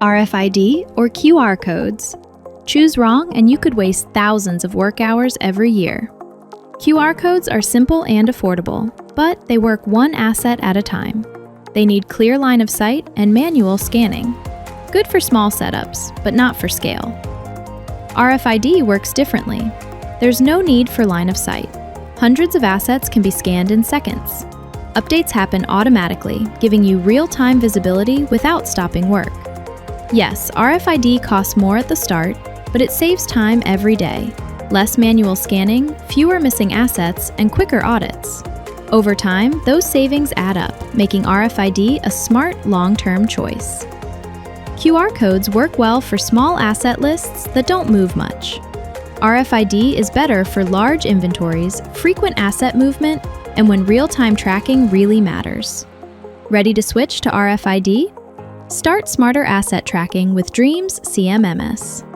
RFID or QR codes. Choose wrong and you could waste thousands of work hours every year. QR codes are simple and affordable, but they work one asset at a time. They need clear line of sight and manual scanning. Good for small setups, but not for scale. RFID works differently. There's no need for line of sight. Hundreds of assets can be scanned in seconds. Updates happen automatically, giving you real-time visibility without stopping work. Yes, RFID costs more at the start, but it saves time every day. Less manual scanning, fewer missing assets, and quicker audits. Over time, those savings add up, making RFID a smart, long-term choice. QR codes work well for small asset lists that don't move much. RFID is better for large inventories, frequent asset movement, and when real-time tracking really matters. Ready to switch to RFID? Start smarter asset tracking with DreamzCMMS.